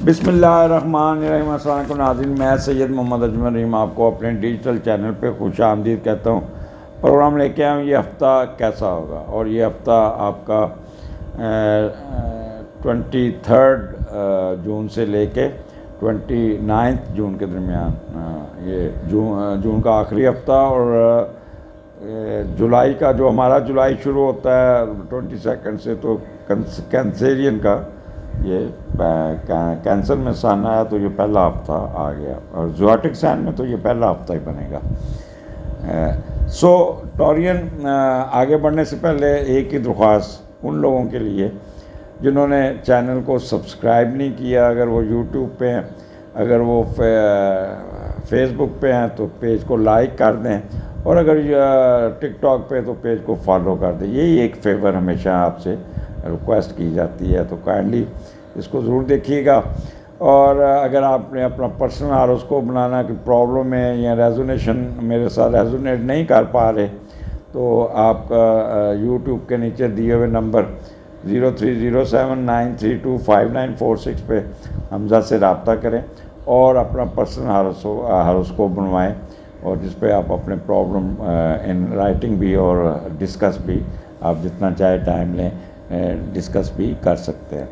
बिस्मिल्लाहिर्रहमानिर्रहीम। अस्सलाम वालेकुम नाज़रीन, मैं सैयद मोहम्मद अजमल रहीम आपको अपने डिजिटल चैनल पे खुश आमदीद कहता हूँ। प्रोग्राम लेके आया हूँ ये हफ़्ता कैसा होगा, और ये हफ़्ता आपका 23 जून से लेके 29 जून के दरमियान, ये जून का आखिरी हफ़्ता, और जुलाई का जो हमारा जुलाई शुरू होता है 22 से, तो कैंसेरियन का ये कैंसर में सन आया तो ये पहला हफ्ता आ गया, और ज़ोएटिक साइन में तो ये पहला हफ्ता ही बनेगा। टॉरियन, आगे बढ़ने से पहले एक ही दरख्वास्त उन लोगों के लिए जिन्होंने चैनल को सब्सक्राइब नहीं किया, अगर वो यूट्यूब पे हैं, अगर वो फेसबुक पे हैं तो पेज को लाइक कर दें, और अगर टिकटॉक पे तो पेज को फॉलो कर दें। यही एक फेवर हमेशा आपसे रिक्वेस्ट की जाती है, तो काइंडली इसको ज़रूर देखिएगा। और अगर आपने अपना पर्सनल हॉरोस्कोप बनाना की प्रॉब्लम है या रेजोनेशन मेरे साथ रेजोनेट नहीं कर पा रहे, तो आप यूट्यूब के नीचे दिए हुए नंबर 0307932596 पे हमजा से रब्ता करें और अपना पर्सनल हॉरोस्कोप बनवाएं, और जिस पे आप अपने प्रॉब्लम इन राइटिंग भी और डिस्कस भी, आप जितना चाहे टाइम लें डिस्कस भी कर सकते हैं।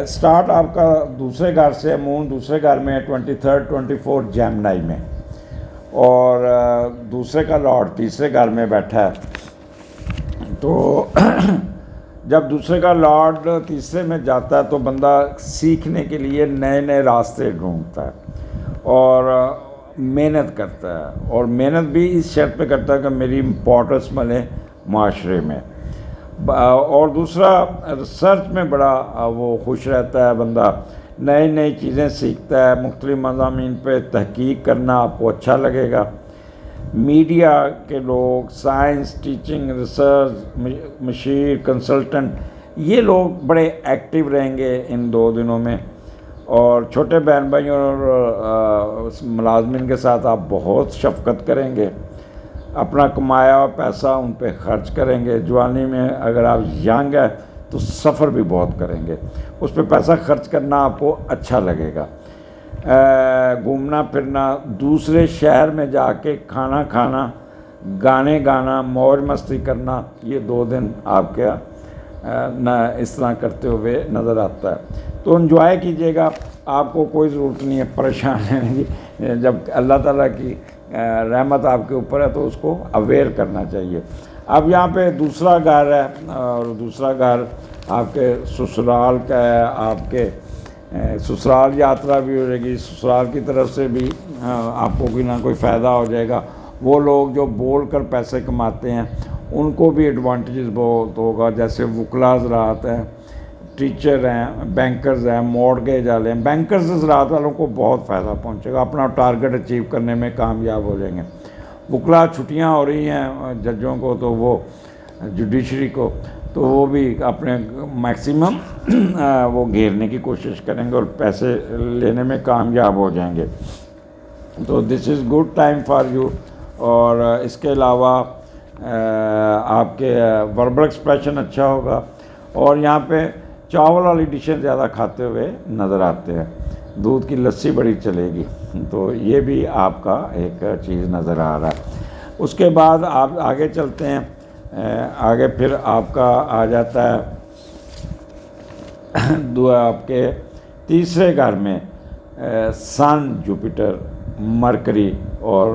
स्टार्ट आपका दूसरे घर से, मून दूसरे घर में 23, 24 जेमिनी में, और दूसरे का लॉर्ड तीसरे घर में बैठा है। तो जब दूसरे का लॉर्ड तीसरे में जाता है तो बंदा सीखने के लिए नए नए रास्ते ढूंढता है और मेहनत करता है, और मेहनत भी इस शर्त पे करता है कि मेरी इम्पोर्टेंस मिले माशरे में। और दूसरा, रिसर्च में बड़ा वो खुश रहता है बंदा, नई नई चीज़ें सीखता है, मुख्तलिफ मज़ामीन पे तहकीक करना आपको अच्छा लगेगा। मीडिया के लोग, science, teaching, research, machine, consultant, ये लोग बड़े एक्टिव रहेंगे इन 2 दिनों में। और छोटे बहन भाइयों और मुलाजमिन के साथ आप बहुत शफकत करेंगे, अपना कमाया हुआ पैसा उन पे खर्च करेंगे। जवानी में अगर आप यंग हैं तो सफ़र भी बहुत करेंगे, उस पर पैसा खर्च करना आपको अच्छा लगेगा। घूमना फिरना, दूसरे शहर में जाके खाना खाना, गाने गाना, मौज मस्ती करना, ये 2 दिन आपके न इस तरह करते हुए नज़र आता है। तो एंजॉय कीजिएगा, आपको कोई ज़रूरत नहीं है परेशान रहने की। जब अल्लाह ताला की रहमत आपके ऊपर है तो उसको अवेयर करना चाहिए। अब यहाँ पे दूसरा घर है, और दूसरा घर आपके ससुराल का है। आपके ससुराल यात्रा भी हो जाएगी, ससुराल की तरफ से भी आपको कोई ना कोई फ़ायदा हो जाएगा। वो लोग जो बोल कर पैसे कमाते हैं उनको भी एडवांटेजेस बहुत होगा, जैसे वकला ज़राअत हैं, टीचर हैं, बैंकर्स हैं, मॉर्गेज वाले हैं। बैंकर्स ज़राअत वालों को बहुत फ़ायदा पहुंचेगा, अपना टारगेट अचीव करने में कामयाब हो जाएंगे। वकला छुट्टियां हो रही हैं जजों को, तो वो जुडिशरी को, तो वो भी अपने मैक्सिमम वो घेरने की कोशिश करेंगे और पैसे लेने में कामयाब हो जाएंगे। तो this is good time for you. और इसके अलावा आपके वर्बल एक्सप्रेशन अच्छा होगा, और यहाँ पे चावल वाली डिशें ज़्यादा खाते हुए नज़र आते हैं। दूध की लस्सी बड़ी चलेगी, तो ये भी आपका एक चीज़ नज़र आ रहा है। उसके बाद आप आगे चलते हैं, आगे फिर आपका आ जाता है आपके तीसरे घर में सन, जुपिटर, मरकरी और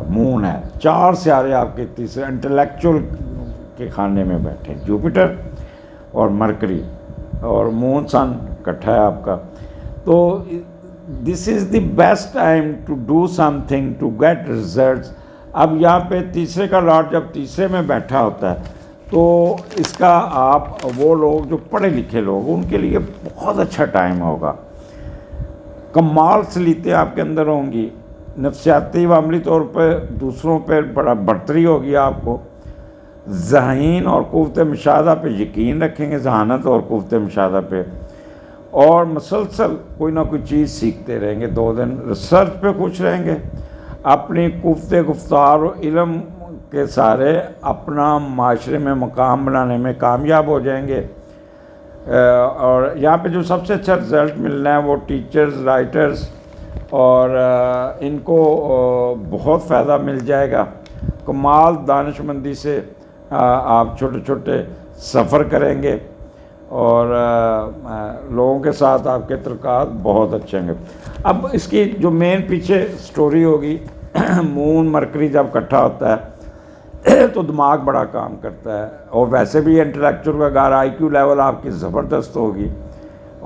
मून है। 4 सितारे आपके तीसरे इंटेलेक्चुअल के खाने में बैठे, जुपिटर और मरकरी और मून सन इकट्ठा है आपका। तो this is the best time to do something to get results. अब यहाँ पे तीसरे का लॉर्ड जब तीसरे में बैठा होता है तो इसका आप, वो लोग जो पढ़े लिखे लोग, उनके लिए बहुत अच्छा टाइम होगा। कमाल सलीतें आपके अंदर होंगी, नफ्सियाती व अमली तौर पर दूसरों पर बड़ा बढ़तरी होगी आपको। ज़हीन और कुव्वत मुशाहदा पे यकीन रखेंगे, ज़हानत और कुव्वत मुशाहदा पे, और मुसलसल कोई ना कोई चीज़ सीखते रहेंगे। 2 दिन रिसर्च पे खुश रहेंगे, अपनी कुव्वत गुफ्तार और इल्म के सारे अपना माशरे में मकाम बनाने में कामयाब हो जाएंगे। اور یہاں پہ جو سب سے اچھا رزلٹ ملنا ہے وہ ٹیچرز، رائٹرز، اور ان کو بہت فائدہ مل جائے گا. کمال دانش مندی سے آپ چھوٹے چھوٹے سفر کریں گے اور لوگوں کے ساتھ آپ کے تعلقات بہت اچھے ہوں گے. اب اس کی جو مین پیچھے سٹوری ہوگی، مون مرکری جب اکٹھا ہوتا ہے تو دماغ بڑا کام کرتا ہے، اور ویسے بھی انٹلیکچوئل کا گھر، آئی کیو لیول آپ کی زبردست ہوگی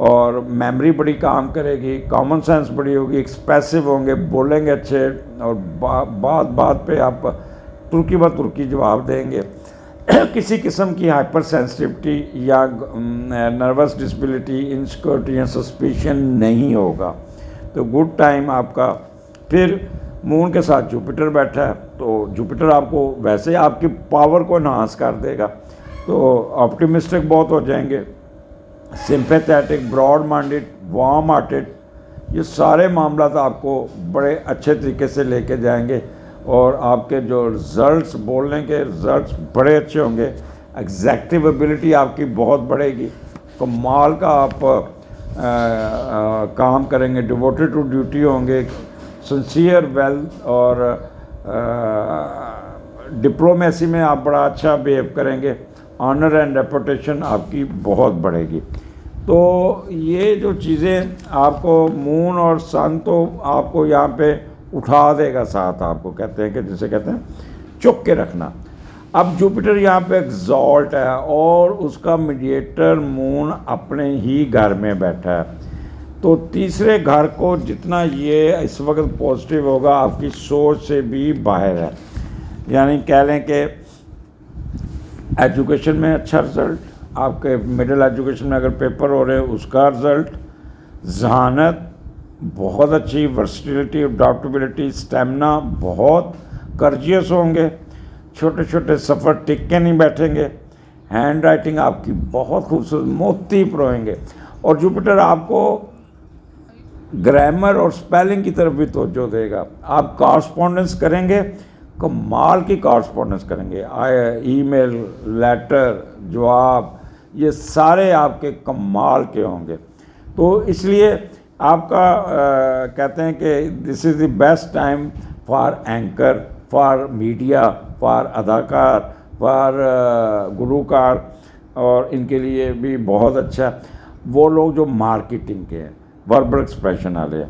اور میموری بڑی کام کرے گی، کامن سینس بڑی ہوگی، ایکسپریسو ہوں گے، بولیں گے اچھے، اور بات بات پہ آپ ترکی بہ ترکی جواب دیں گے. کسی قسم کی ہائپر سینسٹیوٹی یا نروس ڈسبلٹی، انسیکیورٹی یا سسپیشن نہیں ہوگا. تو گڈ ٹائم آپ کا. پھر مون کے ساتھ جوپیٹر بیٹھا ہے، تو جوپیٹر آپ کو ویسے آپ کی پاور کو انہانس کر دے گا، تو آپٹیمسٹک بہت ہو جائیں گے، sympathetic, broad minded, warm hearted, یہ سارے معاملات آپ کو بڑے اچھے طریقے سے لے کے جائیں گے، اور آپ کے جو رزلٹس، بولنے کے رزلٹس بڑے اچھے ہوں گے. ایگزیکٹو ایبلٹی آپ کی بہت بڑھے گی، کمال کا آپ کام کریں گے، ڈیووٹیڈ ٹو ڈیوٹی ہوں گے، سنسیئر ویل، اور ڈپلومیسی میں آپ بڑا اچھا بیہیو کریں گے. آنر اینڈ ریپوٹیشن آپ کی بہت بڑھے گی. تو یہ جو چیزیں آپ کو مون اور سن تو آپ کو یہاں پہ اٹھا دے گا ساتھ، آپ کو کہتے ہیں کہ جسے کہتے ہیں چک کے رکھنا. اب جوپیٹر یہاں پہ ایگزالٹ ہے اور اس کا میڈیٹر مون اپنے ہی گھر میں بیٹھا ہے، تو تیسرے گھر کو جتنا یہ اس وقت پازیٹیو ہوگا آپ کی سوچ سے بھی باہر ہے. یعنی کہہ لیں کہ ایجوکیشن میں اچھا رزلٹ، آپ کے مڈل ایجوکیشن میں اگر پیپر ہو رہے ہیں اس کا رزلٹ، ذہانت بہت اچھی، ورسٹیلٹی، اڈاپٹیبلٹی، اسٹیمنا بہت، کرجیس ہوں گے، چھوٹے چھوٹے سفر ٹک کے نہیں بیٹھیں گے، ہینڈ رائٹنگ آپ کی بہت خوبصورت، موتی پروئیں گے. اور جوپیٹر آپ کو گرامر اور سپیلنگ کی طرف بھی توجہ دے گا. آپ کارسپونڈنس کریں گے، کمال کی کارسپونڈنس کریں گے، ای میل، لیٹر، جواب، یہ سارے آپ کے کمال کے ہوں گے. تو اس لیے آپ کا کہتے ہیں کہ this is the best time for anchor, for media, for اداکار، فار گلوکار، اور ان کے لیے بھی بہت اچھا. وہ لوگ جو مارکیٹنگ کے ہیں، وربل ایکسپریشن والے ہیں،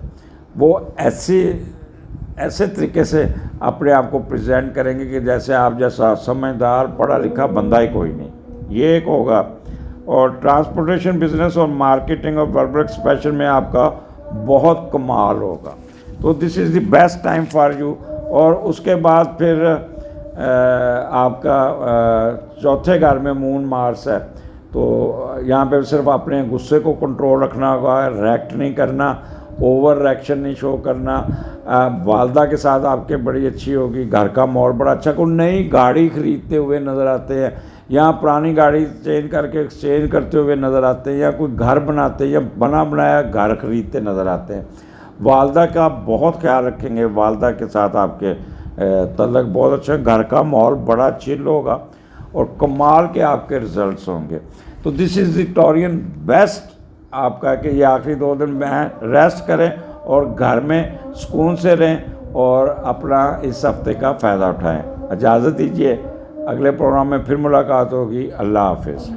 وہ ایسے طریقے سے اپنے آپ کو پریزنٹ کریں گے کہ جیسے آپ جیسا سمجھدار پڑھا لکھا بندہ ہی کوئی نہیں، یہ ایک ہوگا. اور ٹرانسپورٹیشن بزنس اور مارکیٹنگ اور وربل ایکسپریشن میں آپ کا بہت کمال ہوگا. تو this is the best time for you. اور اس کے بعد پھر آپ کا چوتھے گھر میں مون مارس ہے، تو یہاں پہ صرف اپنے غصے کو کنٹرول رکھنا ہوگا، ریئیکٹ نہیں کرنا، اوور ریئیکشن نہیں شو کرنا. والدہ کے ساتھ آپ کے بڑی اچھی ہوگی، گھر کا ماحول بڑا اچھا. کوئی نئی گاڑی خریدتے ہوئے نظر آتے ہیں، یا پرانی گاڑی چینج کر کے ایکسچینج کرتے ہوئے نظر آتے ہیں، یا کوئی گھر بناتے یا بنا بنایا گھر خریدتے نظر آتے ہیں. والدہ کا بہت خیال رکھیں گے، والدہ کے ساتھ آپ کے تعلق بہت اچھا، گھر کا ماحول بڑا چل ہوگا، اور کمال کے آپ کے رزلٹس ہوں گے. تو دس از دی ٹورین بیسٹ آپ کا کہ یہ آخری 2 دن میں ریسٹ کریں اور گھر میں سکون سے رہیں اور اپنا اس ہفتے کا فائدہ اٹھائیں. اجازت دیجیے، اگلے پروگرام میں پھر ملاقات ہوگی. اللہ حافظ.